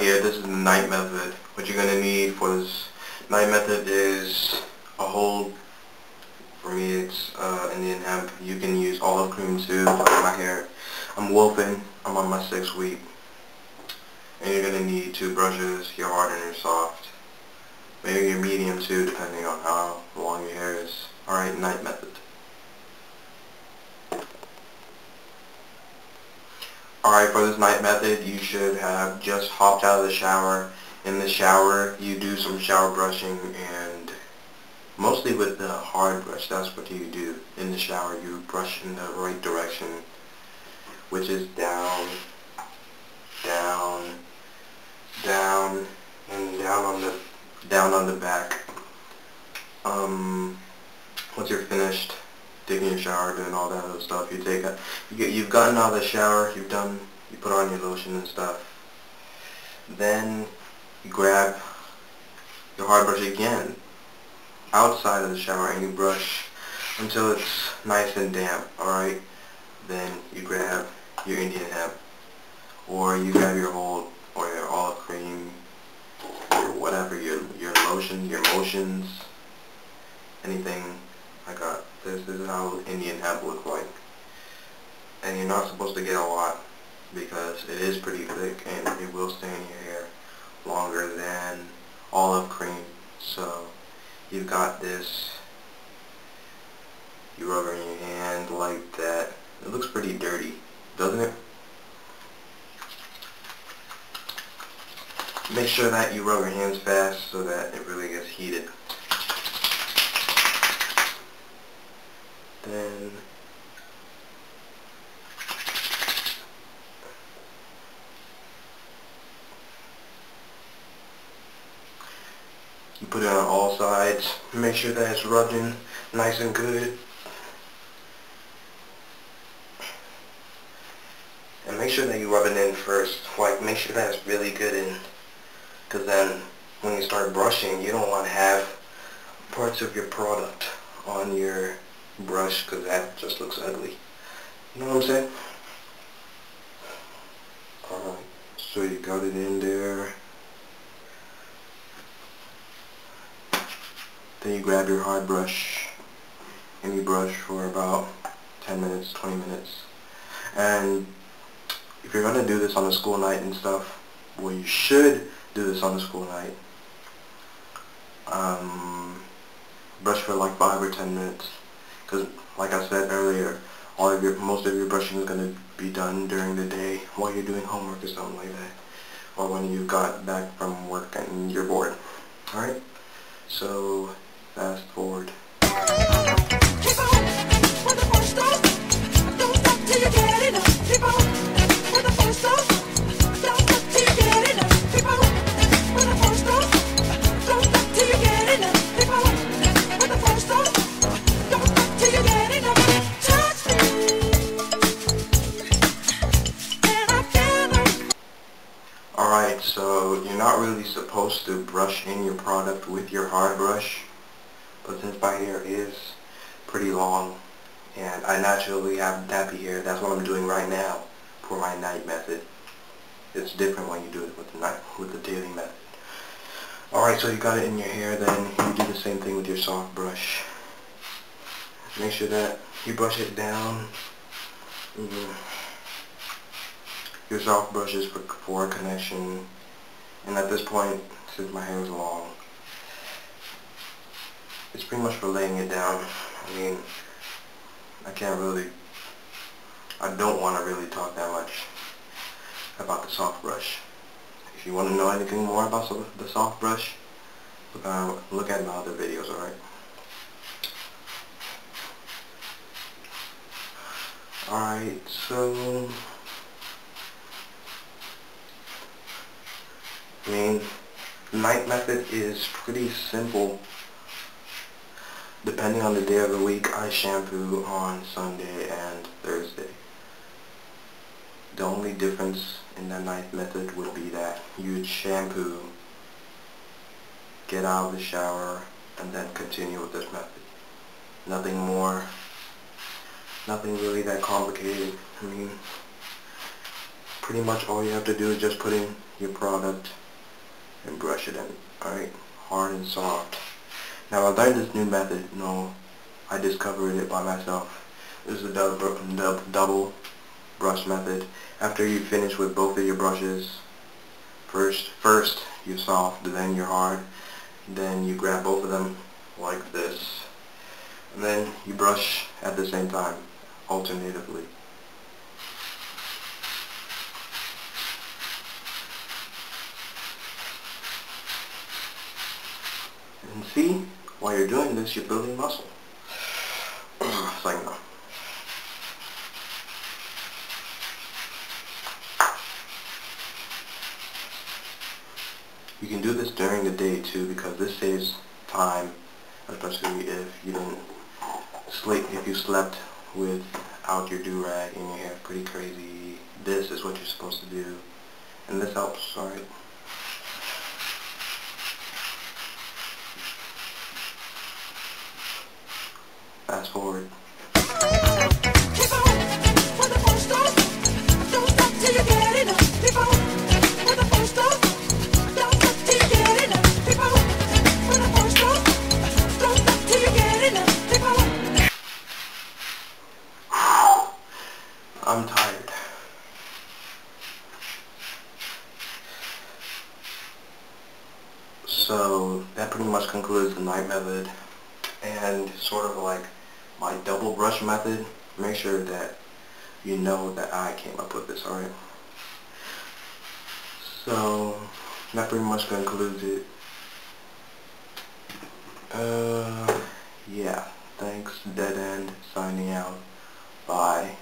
right here, this is the night method. What you're going to need for this night method is a hold. For me it's Indian hemp. You can use olive cream too for my hair. I'm wolfing. I'm on my 6th week. And you're going to need 2 brushes, your hard and your soft. Maybe your medium too, depending on how long your hair is. Alright, night method. Alright, for this night method, you should have just hopped out of the shower. In the shower, you do some shower brushing, and mostly with the hard brush, that's what you do. In the shower, you brush in the right direction, which is down, down, down, and down on the back. Once you're finished taking your shower, doing all that other stuff, you've gotten out of the shower, you put on your lotion and stuff. Then you grab your hard brush again outside of the shower and you brush until it's nice and damp, alright? Then you grab your Indian hemp, or you grab your hold, or your olive cream, your whatever, your lotion, your motions, anything like that. This is how Indian hemp looks like. And you're not supposed to get a lot because it is pretty thick and it will stay in your hair longer than olive cream. So you've got this, you rub it in your hand like that. It looks pretty dirty, doesn't it? Make sure that you rub your hands fast so that it really gets heated. Then you put it on all sides. Make sure that it's rubbed in nice and good. And make sure that you rub it in first. Like, make sure that it's really good in, because then when you start brushing, you don't want to have parts of your product on your brush, because that just looks ugly. You know what I'm saying? Alright, so you got it in there. Then you grab your hard brush and you brush for about 10 minutes, 20 minutes. And if you're going to do this on a school night and stuff, well, you should do this on a school night. Brush for like 5 or 10 minutes. Because, like I said earlier, most of your brushing is going to be done during the day while you're doing homework or something like that, or when you got back from work and you're bored. Alright? So, fast forward. Alright, so you're not really supposed to brush in your product with your hard brush, but since my hair is pretty long and I naturally have nappy hair, that's what I'm doing right now for my night method. It's different when you do it with the daily method. Alright, so you got it in your hair, then you do the same thing with your soft brush. Make sure that you brush it down. Your soft brush is for connection, and at this point, since my hair is long, it's pretty much for laying it down. I mean, I don't want to really talk that much about the soft brush. If you want to know anything more about the soft brush, look at my other videos, alright? Alright, so I mean, night method is pretty simple. Depending on the day of the week, I shampoo on Sunday and Thursday. The only difference in the night method would be that you'd shampoo, get out of the shower, and then continue with this method. Nothing more, nothing really that complicated. I mean, pretty much all you have to do is just put in your product and brush it in. Alright? Hard and soft. Now I learned this new method. No, I discovered it by myself. This is the double brush method. After you finish with both of your brushes, first you're soft, then you're hard, then you grab both of them like this, and then you brush at the same time, alternatively. And see, while you're doing this, you're building muscle. It's like no. You can do this during the day too, because this saves time, especially if you didn't sleep. If you slept without your do-rag and your hair pretty crazy, this is what you're supposed to do, and this helps. Alright. Fast forward. I'm tired. So that pretty much concludes the night method, and sort of like my double brush method. Make sure that you know that I came up with this, alright? So that pretty much concludes it. Yeah, thanks, Dead End, signing out. Bye.